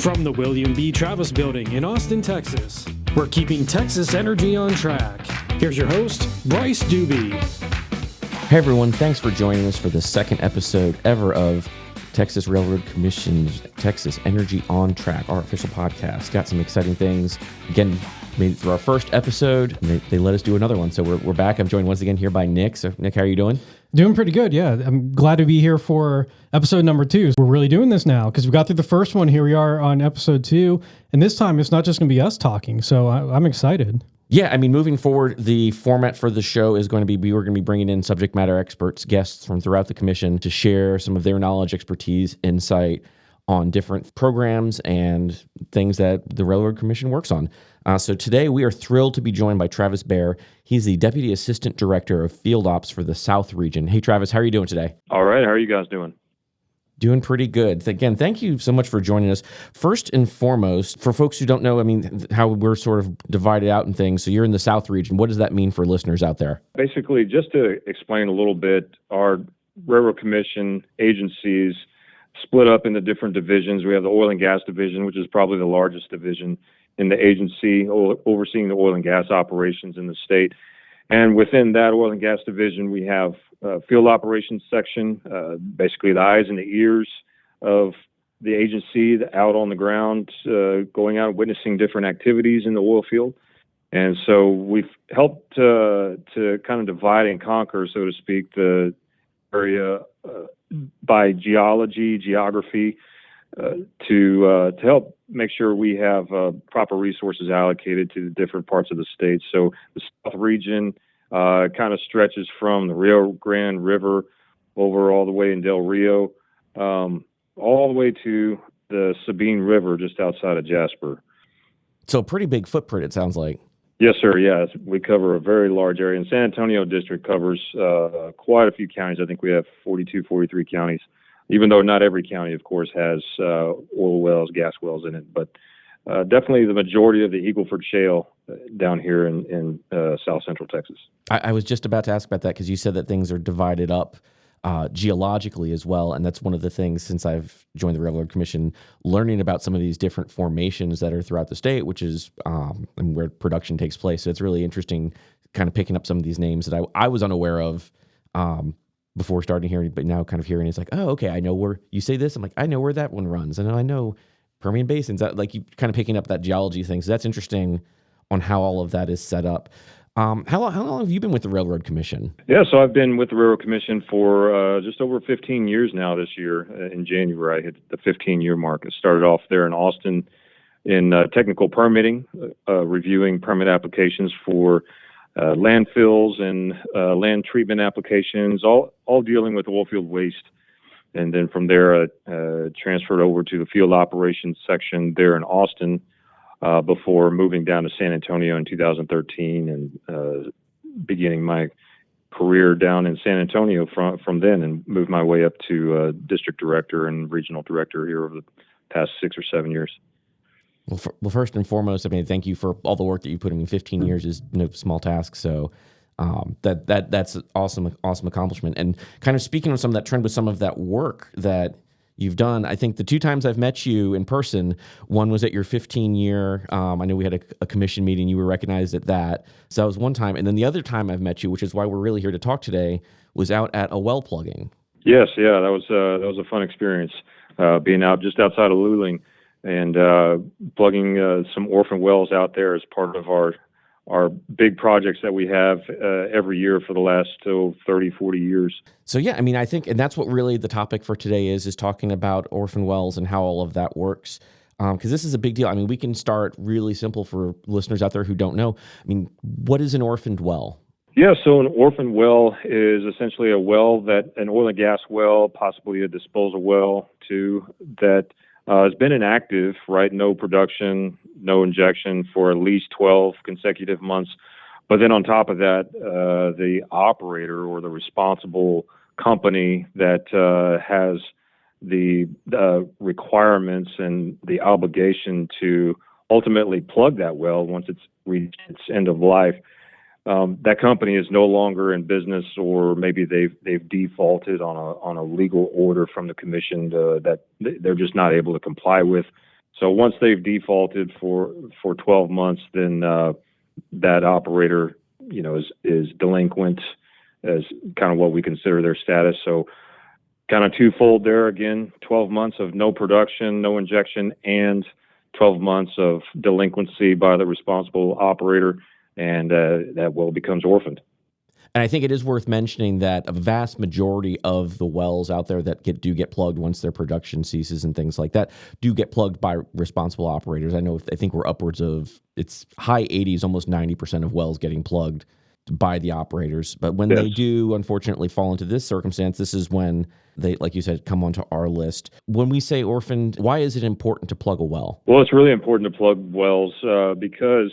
From the William B. Travis Building in Austin, Texas, we're keeping Texas energy on track. Here's your host, Bryce Doobie. Hey everyone, thanks for joining us for the second episode ever of Texas Railroad Commission's Texas Energy on Track, our official podcast. Got some exciting things. Again, made it through our first episode, and they let us do another one. So we're back. I'm joined once again here by Nick. So Nick, how are you doing? Doing pretty good, yeah. I'm glad to be here for episode number 2. We're really doing this now because we got through the first one. Here we are on episode 2. And this time it's not just going to be us talking. So I'm excited. Yeah, I mean, moving forward, the format for the show is going to be, we're going to be bringing in subject matter experts, guests from throughout the commission to share some of their knowledge, expertise, insight on different programs and things that the Railroad Commission works on. So today we are thrilled to be joined by Travis Baer. He's the Deputy Assistant Director of Field Ops for the South Region. Hey, Travis, how are you doing today? All right. How are you guys doing? Doing pretty good. Again, thank you so much for joining us. First and foremost, for folks who don't know, I mean, how we're sort of divided out in things. So you're in the South Region. What does that mean for listeners out there? Basically, just to explain a little bit, our Railroad Commission agencies split up into different divisions. We have the Oil and Gas Division, which is probably the largest division in the agency, overseeing the oil and gas operations in the state. And within that Oil and Gas Division, we have field operations section, basically the eyes and the ears of the agency out on the ground, going out and witnessing different activities in the oil field. And so we've helped to kind of divide and conquer, so to speak, the area by geography, to help make sure we have proper resources allocated to the different parts of the state. So the South Region kind of stretches from the Rio Grande River over all the way in Del Rio, all the way to the Sabine River just outside of Jasper. So pretty big footprint, it sounds like. Yes, sir. Yes, we cover a very large area. And San Antonio District covers quite a few counties. I think we have 42, 43 counties, even though not every county, of course, has oil wells, gas wells in it. But definitely the majority of the Eagle Ford Shale down here in South Central Texas. I was just about to ask about that because you said that things are divided up geologically as well. And that's one of the things since I've joined the Railroad Commission, learning about some of these different formations that are throughout the state, which is where production takes place. So it's really interesting kind of picking up some of these names that I was unaware of before starting hearing, but now kind of hearing it's like, oh, okay, I know where you say this. I'm like, I know where that one runs. And I know Permian Basin's like you kind of picking up that geology thing. So that's interesting on how all of that is set up. How long have you been with the Railroad Commission? Yeah, so I've been with the Railroad Commission for just over 15 years now this year. In January, I hit the 15-year mark. I started off there in Austin in technical permitting, reviewing permit applications for landfills and land treatment applications, all dealing with oilfield waste. And then from there, transferred over to the field operations section there in Austin, before moving down to San Antonio in 2013 and beginning my career down in San Antonio from then, and moved my way up to district director and regional director here over the past 6 or 7 years. Well, first and foremost, I mean, thank you for all the work that you put in. 15 years is no small task. So that's an awesome accomplishment. And kind of speaking on some of that trend with some of that work that you've done, I think the 2 times I've met you in person, one was at your 15-year, I know we had a commission meeting, you were recognized at that. So that was one time. And then the other time I've met you, which is why we're really here to talk today, was out at a well plugging. Yes, yeah, that was a fun experience, being out just outside of Luling and plugging some orphan wells out there as part of our big projects that we have every year for the last 30, 40 years. So, yeah, I mean, I think, and that's what really the topic for today is talking about orphan wells and how all of that works. Because this is a big deal. I mean, we can start really simple for listeners out there who don't know. I mean, what is an orphaned well? Yeah, so an orphan well is essentially a well that an oil and gas well, possibly a disposal well too, that has been inactive, right? No production, no injection for at least 12 consecutive months. But then on top of that, the operator or the responsible company that has the requirements and the obligation to ultimately plug that well once it's reached its end of life, that company is no longer in business, or maybe they've defaulted on a legal order from the commission that they're just not able to comply with. So once they've defaulted for 12 months, then that operator, is delinquent as kind of what we consider their status. So kind of twofold there again, 12 months of no production, no injection, and 12 months of delinquency by the responsible operator, and that well becomes orphaned. And I think it is worth mentioning that a vast majority of the wells out there that do get plugged once their production ceases and things like that do get plugged by responsible operators. I think we're upwards of, it's high 80s, almost 90% of wells getting plugged by the operators. But when they do unfortunately fall into this circumstance, this is when they, like you said, come onto our list. When we say orphaned, why is it important to plug a well? Well, it's really important to plug wells because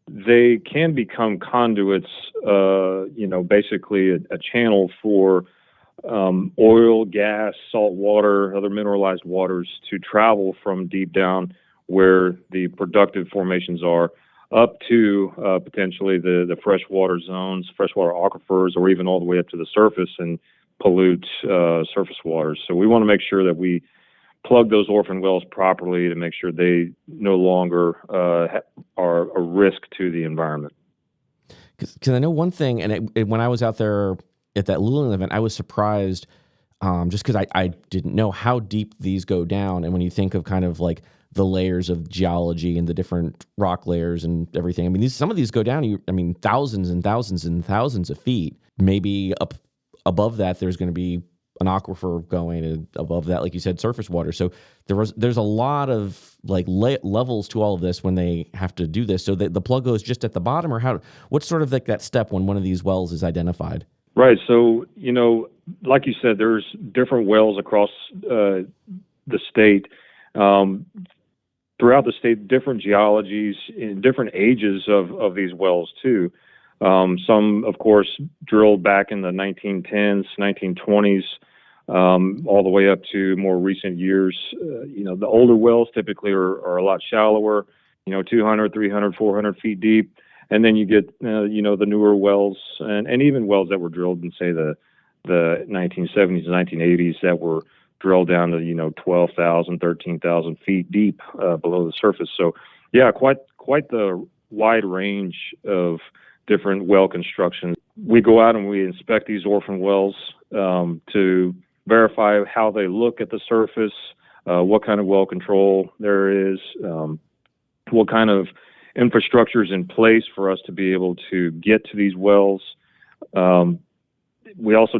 they can become conduits, basically a channel for oil, gas, salt water, other mineralized waters to travel from deep down where the productive formations are up to potentially the freshwater zones, freshwater aquifers, or even all the way up to the surface and pollute surface waters. So we want to make sure that we plug those orphan wells properly to make sure they no longer are a risk to the environment. Because I know one thing, and when I was out there at that Luling event, I was surprised just because I didn't know how deep these go down. And when you think of kind of like the layers of geology and the different rock layers and everything, I mean, some of these go down, thousands and thousands and thousands of feet. Maybe up above that, there's going to be an aquifer going, and above that, like you said, surface water. So there's a lot of like levels to all of this when they have to do this. So the plug goes just at the bottom, or what's sort of like that step when one of these wells is identified? Right. So, like you said, there's different wells across the state. Throughout the state, different geologies, in different ages of these wells too. Some, of course, drilled back in the 1910s, 1920s, all the way up to more recent years. The older wells typically are a lot shallower, 200, 300, 400 feet deep. And then you get, the newer wells and even wells that were drilled in, say, the 1970s and 1980s that were drilled down to, 12,000, 13,000 feet deep below the surface. So, yeah, quite the wide range of different well constructions. We go out and we inspect these orphan wells to verify how they look at the surface, what kind of well control there is, what kind of infrastructure is in place for us to be able to get to these wells. We also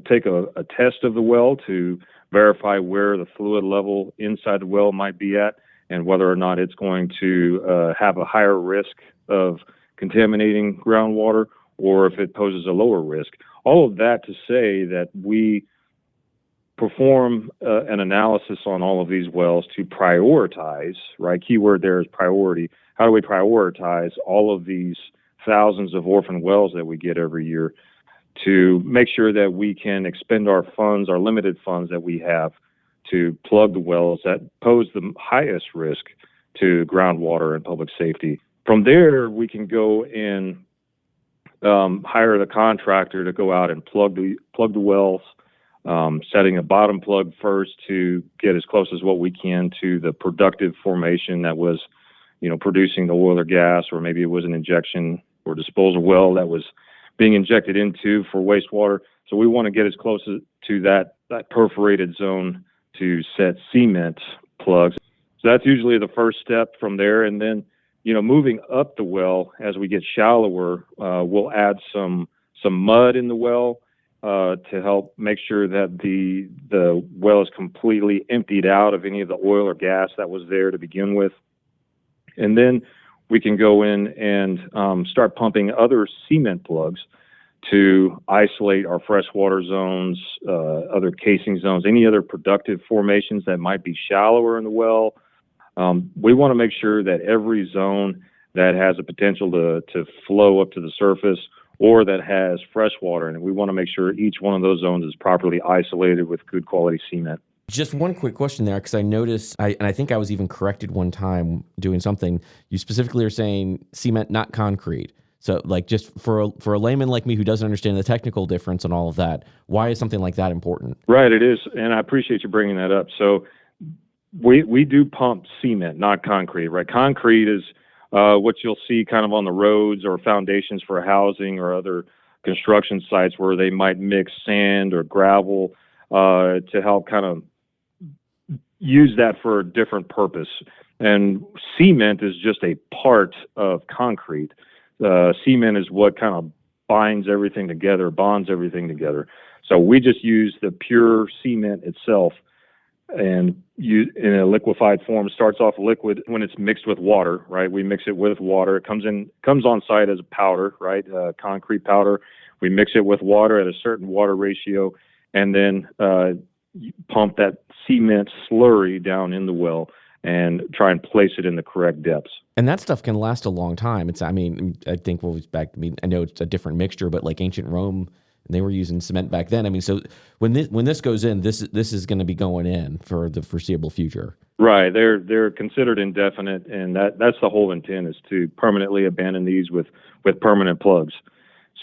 take a test of the well to verify where the fluid level inside the well might be at and whether or not it's going to have a higher risk of contaminating groundwater or if it poses a lower risk. All of that to say that we perform an analysis on all of these wells to prioritize, right? Keyword there is priority. How do we prioritize all of these thousands of orphan wells that we get every year to make sure that we can expend our funds, our limited funds that we have, to plug the wells that pose the highest risk to groundwater and public safety. From there, we can go and hire the contractor to go out and plug the wells, setting a bottom plug first to get as close as what we can to the productive formation that was, producing the oil or gas, or maybe it was an injection or disposal well that was being injected into for wastewater. So we want to get as close to that perforated zone to set cement plugs. So that's usually the first step from there. And then, moving up the well as we get shallower, we'll add some mud in the well to help make sure that the well is completely emptied out of any of the oil or gas that was there to begin with. And then we can go in and start pumping other cement plugs to isolate our freshwater zones, other casing zones, any other productive formations that might be shallower in the well. We want to make sure that every zone that has a potential to flow up to the surface or that has fresh water in it, we want to make sure each one of those zones is properly isolated with good quality cement. Just one quick question there, because I noticed, and I think I was even corrected one time doing something. You specifically are saying cement, not concrete. So, like, just for a layman like me who doesn't understand the technical difference and all of that, why is something like that important? Right, it is, and I appreciate you bringing that up. So, We do pump cement, not concrete, right? Concrete is what you'll see kind of on the roads or foundations for housing or other construction sites where they might mix sand or gravel to help kind of use that for a different purpose. And cement is just a part of concrete. Cement is what kind of bonds everything together. So we just use the pure cement itself and in a liquefied form. Starts off liquid when it's mixed with water, right? We mix it with water. It comes on site as a powder, right? Concrete powder. We mix it with water at a certain water ratio, and then pump that cement slurry down in the well and try and place it in the correct depths. And that stuff can last a long time. I think I know it's a different mixture, but like ancient Rome, they were using cement back then. I mean, so when this goes in, this is going to be going in for the foreseeable future. Right. They're considered indefinite, and that's the whole intent, is to permanently abandon these with permanent plugs.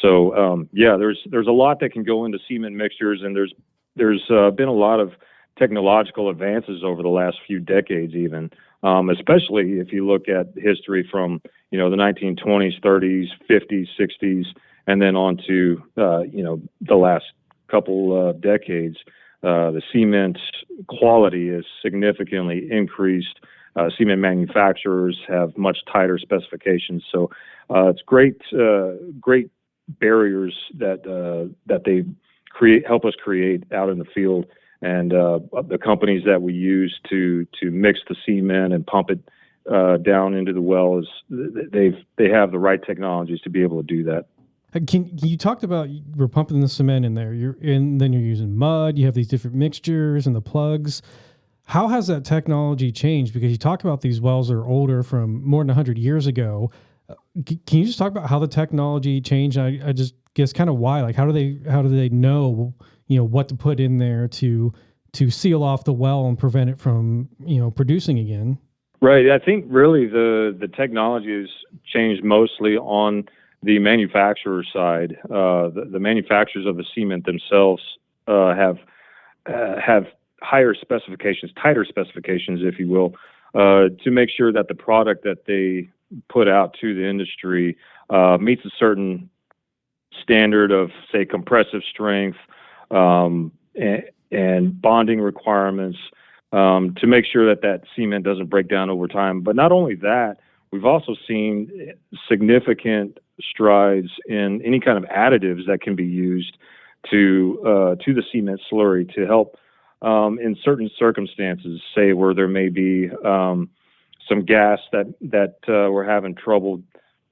So there's a lot that can go into cement mixtures, and there's been a lot of technological advances over the last few decades, even, especially if you look at history from the 1920s, 30s, 50s, 60s, and then on to the last couple decades. The cement quality is significantly increased. Cement manufacturers have much tighter specifications, so it's great barriers that they help us create out in the field. And the companies that we use to mix the cement and pump it down into the well, they have the right technologies to be able to do that. You talked about we're pumping the cement in there, then you're using mud. You have these different mixtures and the plugs. How has that technology changed? Because you talk about these wells are older, from more than 100 years ago. Can you just talk about how the technology changed? I just guess kind of why. Like, how do they know what to put in there to seal off the well and prevent it from producing again? Right. I think really the technology has changed mostly on the manufacturer side. The manufacturers of the cement themselves have higher specifications, tighter specifications, if you will, to make sure that the product that they put out to the industry meets a certain standard of, say, compressive strength and bonding requirements, to make sure that cement doesn't break down over time. But not only that, we've also seen significant strides in any kind of additives that can be used to the cement slurry to help in certain circumstances, say where there may be some gas that we're having trouble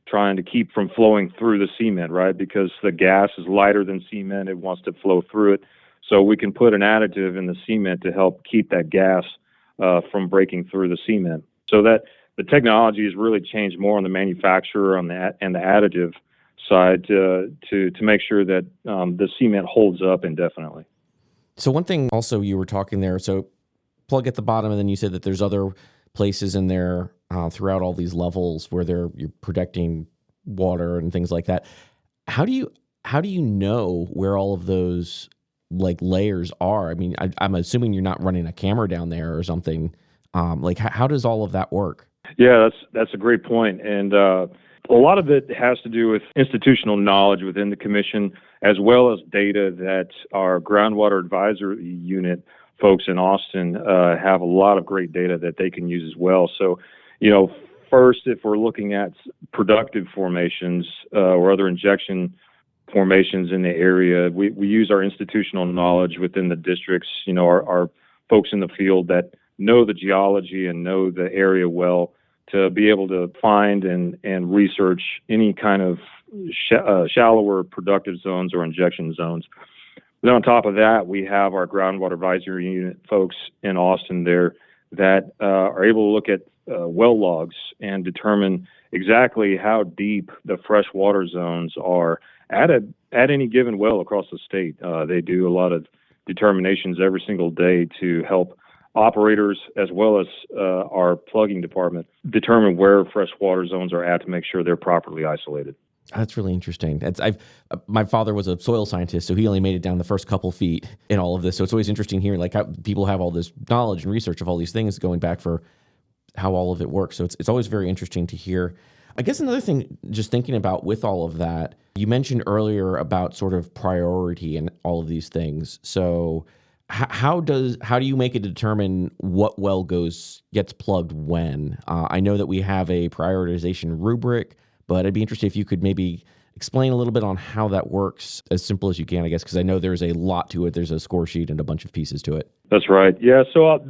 trying to keep from flowing through the cement, right? Because the gas is lighter than cement, it wants to flow through it. So we can put an additive in the cement to help keep that gas from breaking through the cement. So that the technology has really changed more on the manufacturer and the additive side to make sure that the cement holds up indefinitely. So one thing also you were talking there, so plug at the bottom, and then you said that there's other places in there throughout all these levels where you're protecting water and things like that. How do you know where all of those like layers are? I mean, I'm assuming you're not running a camera down there or something. How does all of that work? Yeah, that's a great point. And a lot of it has to do with institutional knowledge within the commission, as well as data that our groundwater advisory unit folks in Austin have a lot of great data that they can use as well. So, first, if we're looking at productive formations or other injection formations in the area, we use our institutional knowledge within the districts, our folks in the field that know the geology and know the area well, to be able to find and research any kind of shallower productive zones or injection zones. Then on top of that, we have our groundwater advisory unit folks in Austin there that are able to look at well logs and determine exactly how deep the freshwater zones are at any given well across the state. They do a lot of determinations every single day to help operators as well as our plugging department determine where freshwater zones are at to make sure they're properly isolated. That's really interesting. My father was a soil scientist, so he only made it down the first couple feet in all of this. So it's always interesting hearing like how people have all this knowledge and research of all these things going back for how all of it works. So it's always very interesting to hear. I guess another thing, just thinking about with all of that, you mentioned earlier about sort of priority and all of these things. So how do you make it determine what well gets plugged when? I know that we have a prioritization rubric, but I'd be interested if you could maybe explain a little bit on how that works, as simple as you can, I guess, because I know there's a lot to it. There's a score sheet and a bunch of pieces to it. That's right. Yeah. So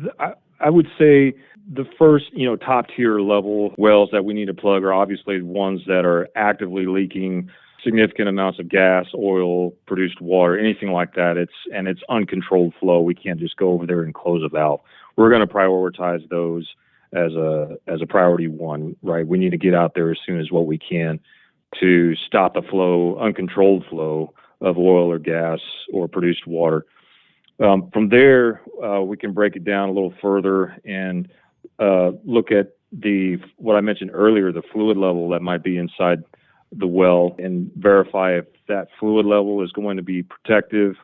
I would say the first, top tier level wells that we need to plug are obviously ones that are actively leaking significant amounts of gas, oil, produced water, anything like that. It's uncontrolled flow. We can't just go over there and close a valve. We're going to prioritize those as a priority one, right? We need to get out there as soon as what we can to stop the flow, uncontrolled flow of oil or gas or produced water. From there, we can break it down a little further and look at what I mentioned earlier, the fluid level that might be inside the well, and verify if that fluid level is going to be protective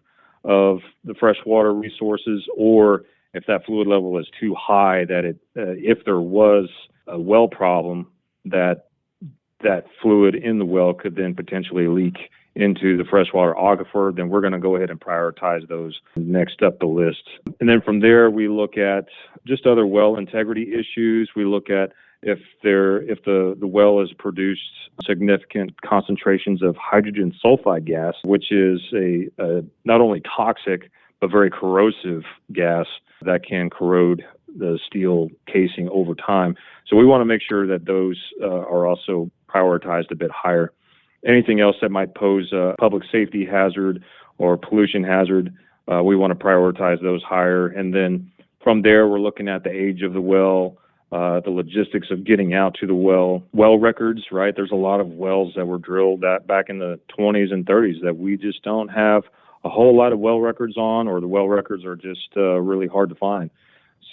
of the freshwater resources, or if that fluid level is too high that if there was a well problem, that fluid in the well could then potentially leak into the freshwater aquifer, then we're going to go ahead and prioritize those next up the list. And then from there, we look at just other well integrity issues. We look at if the well has produced significant concentrations of hydrogen sulfide gas, which is a not only toxic but very corrosive gas that can corrode the steel casing over time. So we want to make sure that those are also prioritized a bit higher. Anything else that might pose a public safety hazard or pollution hazard, we want to prioritize those higher. And then from there, we're looking at the age of the well, the logistics of getting out to the well records, right? There's a lot of wells that were drilled back in the 20s and 30s that we just don't have a whole lot of well records on, or the well records are just really hard to find.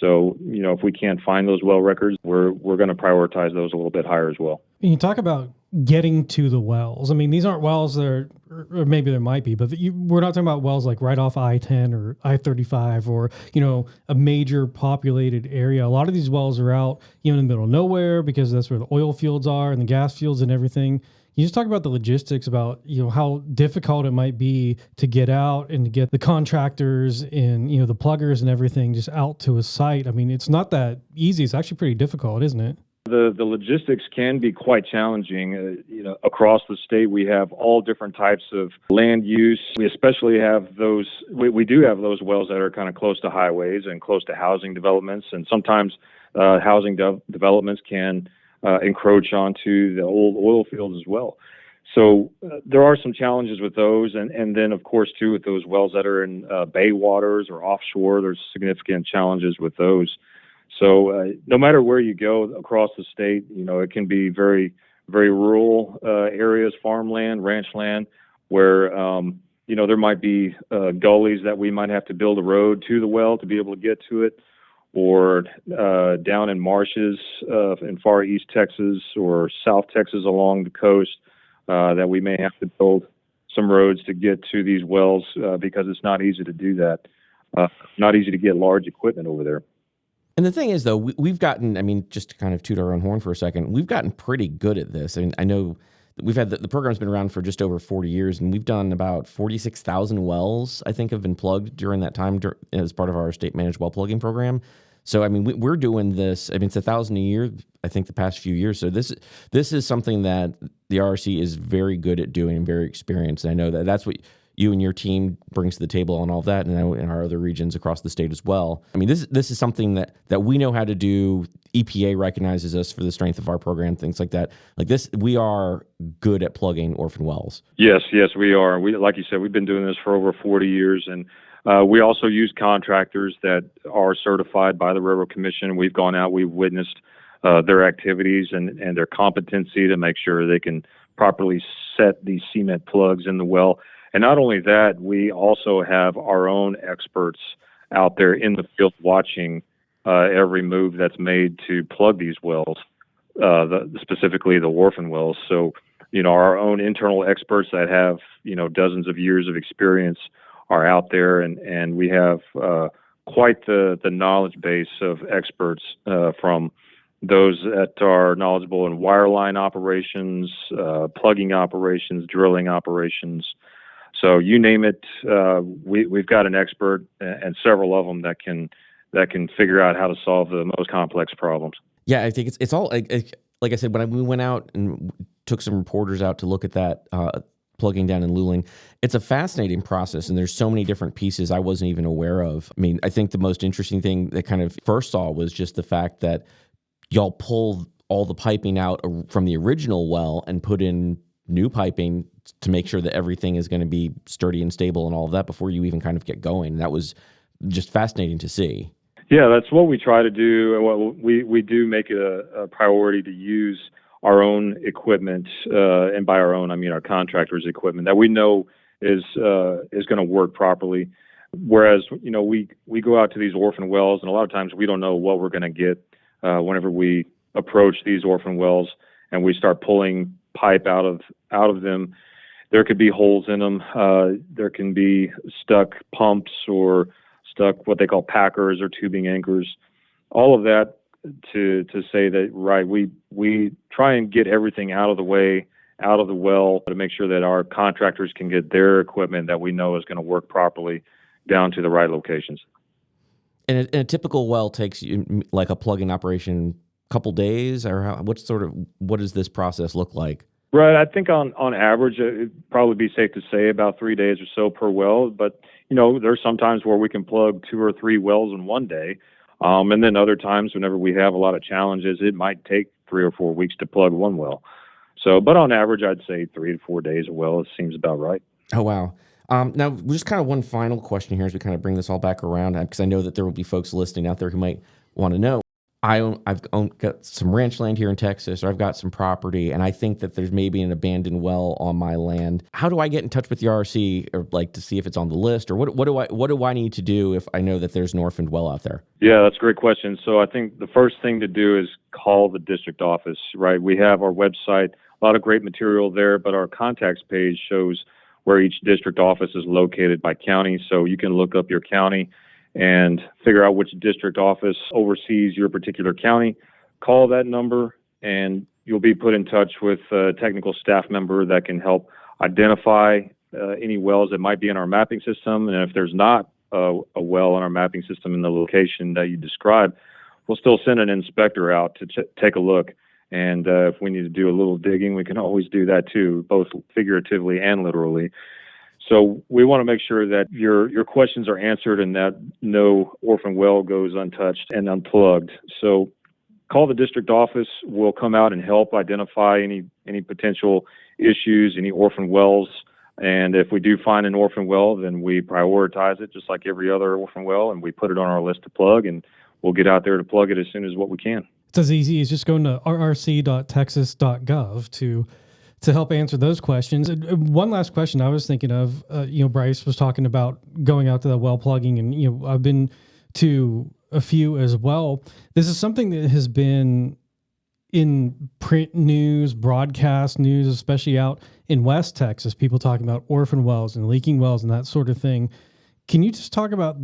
So, if we can't find those well records, we're going to prioritize those a little bit higher as well. And you talk about getting to the wells. I mean, these aren't wells that are, or maybe there might be, but we're not talking about wells like right off I-10 or I-35 or, a major populated area. A lot of these wells are out, in the middle of nowhere because that's where the oil fields are and the gas fields and everything. You just talk about the logistics about, how difficult it might be to get out and to get the contractors and, the pluggers and everything just out to a site. I mean, it's not that easy. It's actually pretty difficult, isn't it? The logistics can be quite challenging. Across the state, we have all different types of land use. We especially have those, we do have those wells that are kind of close to highways and close to housing developments. And sometimes housing developments can encroach onto the old oil fields as well. So there are some challenges with those. And then, of course, too, with those wells that are in bay waters or offshore, there's significant challenges with those. So no matter where you go across the state, it can be very, very rural areas, farmland, ranch land, where, there might be gullies that we might have to build a road to the well to be able to get to it, or down in marshes in far east Texas or south Texas along the coast that we may have to build some roads to get to these wells because it's not easy to do that, not easy to get large equipment over there. And the thing is, though, we've gotten, just to kind of toot our own horn for a second, we've gotten pretty good at this. I mean, I know we've had the program's been around for just over 40 years, and we've done about 46,000 wells, I think, have been plugged during that time as part of our state managed well plugging program. So, I mean, we're doing this. I mean, it's 1,000 a year, I think, the past few years. So this is something that the RRC is very good at doing and very experienced. And I know that's what you and your team brings to the table and all of that, and in our other regions across the state as well. I mean, this is something that we know how to do. EPA recognizes us for the strength of our program, things like that. Like this, we are good at plugging orphan wells. Yes, we are. We, like you said, we've been doing this for over 40 years, and we also use contractors that are certified by the Railroad Commission. We've gone out, we've witnessed their activities and their competency to make sure they can properly set these cement plugs in the well. And not only that, we also have our own experts out there in the field watching every move that's made to plug these wells, specifically the orphan wells. So our own internal experts that have, dozens of years of experience are out there, and we have quite the knowledge base of experts from those that are knowledgeable in wireline operations, plugging operations, drilling operations. So you name it, we've got an expert and several of them that can figure out how to solve the most complex problems. Yeah, I think it's all like I said, when we went out and took some reporters out to look at that plugging down and luling, it's a fascinating process, and there's so many different pieces I wasn't even aware of. I mean, I think the most interesting thing that kind of first saw was just the fact that y'all pull all the piping out from the original well and put in new piping to make sure that everything is going to be sturdy and stable and all of that before you even kind of get going. That was just fascinating to see. Yeah, that's what we try to do, and what we do make it a priority to use our own equipment, and by our own, I mean our contractors' equipment that we know is going to work properly. Whereas, we go out to these orphan wells, and a lot of times we don't know what we're going to get whenever we approach these orphan wells and we start pulling pipe out of them. There could be holes in them. There can be stuck pumps or stuck what they call packers or tubing anchors. All of that to say that, right, we try and get everything out of the way, out of the well, to make sure that our contractors can get their equipment that we know is going to work properly down to the right locations. And a typical well takes you, like a plugging operation, a couple days, or what does this process look like? Right. I think on average, it'd probably be safe to say about 3 days or so per well. But, there's sometimes where we can plug 2 or 3 wells in one day. And then other times, whenever we have a lot of challenges, it might take 3 or 4 weeks to plug one well. So, but on average, I'd say 3 to 4 days a well. It seems about right. Oh, wow. Now, just kind of one final question here as we kind of bring this all back around, because I know that there will be folks listening out there who might want to know. I've got some ranch land here in Texas, or I've got some property, and I think that there's maybe an abandoned well on my land. How do I get in touch with the RC, or to see if it's on the list, or what do I need to do if I know that there's an orphaned well out there? Yeah, that's a great question. So I think the first thing to do is call the district office, right? We have our website, a lot of great material there, but our contacts page shows where each district office is located by county. So you can look up your county and figure out which district office oversees your particular county. Call that number, and you'll be put in touch with a technical staff member that can help identify any wells that might be in our mapping system. And if there's not a well in our mapping system in the location that you described, we'll still send an inspector out to take a look. And if we need to do a little digging, we can always do that too, both figuratively and literally. So we want to make sure that your questions are answered and that no orphan well goes untouched and unplugged. So call the district office. We'll come out and help identify any potential issues, any orphan wells. And if we do find an orphan well, then we prioritize it just like every other orphan well, and we put it on our list to plug, and we'll get out there to plug it as soon as what we can. It's as easy as just going to rrc.texas.gov to help answer those questions. And one last question I was thinking of, Bryce was talking about going out to the well plugging, and, I've been to a few as well. This is something that has been in print news, broadcast news, especially out in West Texas, people talking about orphan wells and leaking wells and that sort of thing. Can you just talk about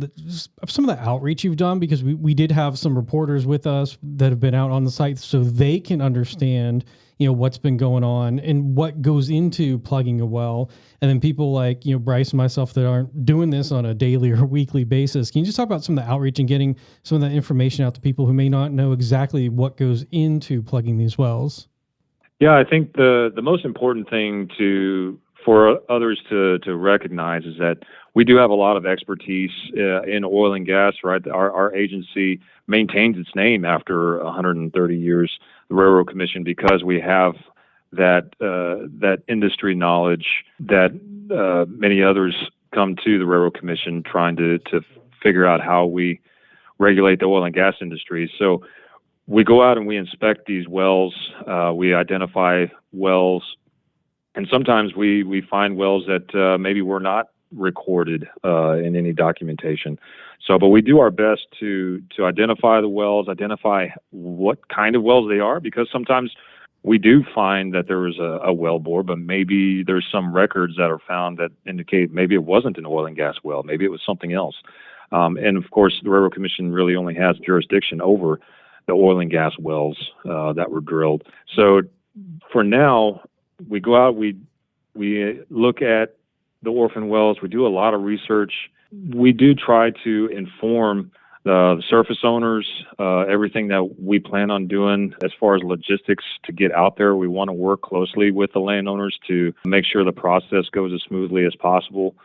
some of the outreach you've done? Because we did have some reporters with us that have been out on the site so they can understand, what's been going on and what goes into plugging a well. And then people like, Bryce and myself that aren't doing this on a daily or weekly basis. Can you just talk about some of the outreach and getting some of that information out to people who may not know exactly what goes into plugging these wells? Yeah, I think the most important thing for others to recognize is that we do have a lot of expertise in oil and gas, right? Our agency maintains its name after 130 years, the Railroad Commission, because we have that industry knowledge that many others come to the Railroad Commission trying to figure out how we regulate the oil and gas industry. So we go out and we inspect these wells, we identify wells, and sometimes we find wells that maybe were not recorded in any documentation. So, but we do our best to identify the wells, identify what kind of wells they are, because sometimes we do find that there was a well bore, but maybe there's some records that are found that indicate maybe it wasn't an oil and gas well, maybe it was something else. And of course, the Railroad Commission really only has jurisdiction over the oil and gas wells that were drilled. So for now, we go out, we look at the orphan wells, we do a lot of research. We do try to inform the surface owners, everything that we plan on doing as far as logistics to get out there. We want to work closely with the landowners to make sure the process goes as smoothly as possible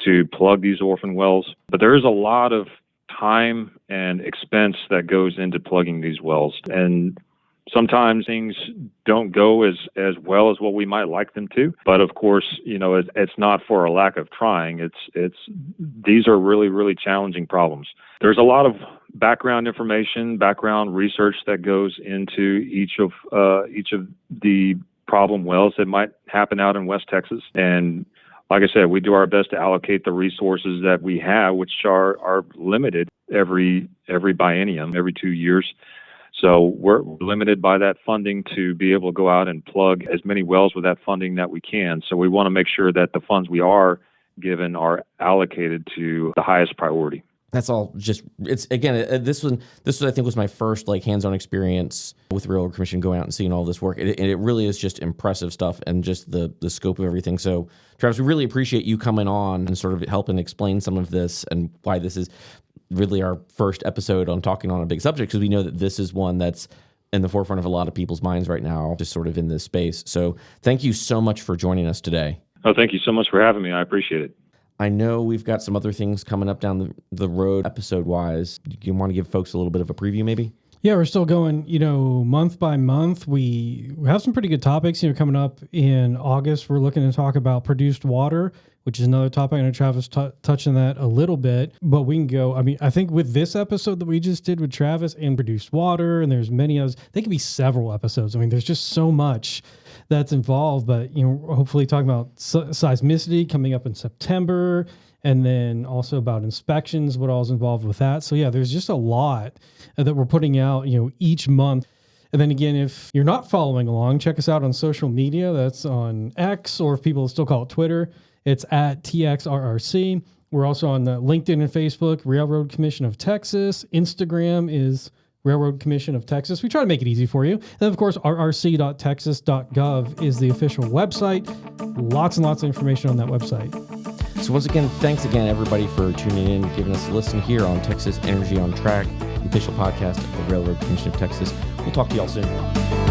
to plug these orphan wells. But there is a lot of time and expense that goes into plugging these wells. And sometimes things don't go as well as what we might like them to. But of course, it's not for a lack of trying. These are really, really challenging problems. There's a lot of background information, background research that goes into each of the problem wells that might happen out in West Texas. And like I said, we do our best to allocate the resources that we have, which are limited every biennium, every 2 years. So we're limited by that funding to be able to go out and plug as many wells with that funding that we can. So we want to make sure that the funds we are given are allocated to the highest priority. That's all just, it's again, this was, I think, was my first like hands-on experience with the Railroad Commission, going out and seeing all this work. And it really is just impressive stuff and just the scope of everything. So Travis, we really appreciate you coming on and sort of helping explain some of this and why this is really our first episode on talking on a big subject, because we know that this is one that's in the forefront of a lot of people's minds right now, just sort of in this space. So thank you so much for joining us today. Oh, thank you so much for having me. I appreciate it. I know we've got some other things coming up down the road episode-wise. You want to give folks a little bit of a preview maybe? Yeah, we're still going, month by month. We have some pretty good topics, coming up in August. We're looking to talk about produced water, which is another topic. I know Travis touched on that a little bit, but we can go. I think with this episode that we just did with Travis and produced water, and there's many others, they could be several episodes. There's just so much that's involved, but, hopefully talking about seismicity coming up in September, and then also about inspections, what all is involved with that. So yeah, there's just a lot that we're putting out, each month. And then again, if you're not following along, check us out on social media. That's on X, or if people still call it Twitter, it's at TXRRC. We're also on LinkedIn and Facebook, Railroad Commission of Texas. Instagram is Railroad Commission of Texas. We try to make it easy for you. And then, of course, rrc.texas.gov is the official website. Lots and lots of information on that website. So once again, thanks again, everybody, for tuning in, giving us a listen here on Texas Energy on Track, the official podcast of the Railroad Commission of Texas. We'll talk to y'all soon.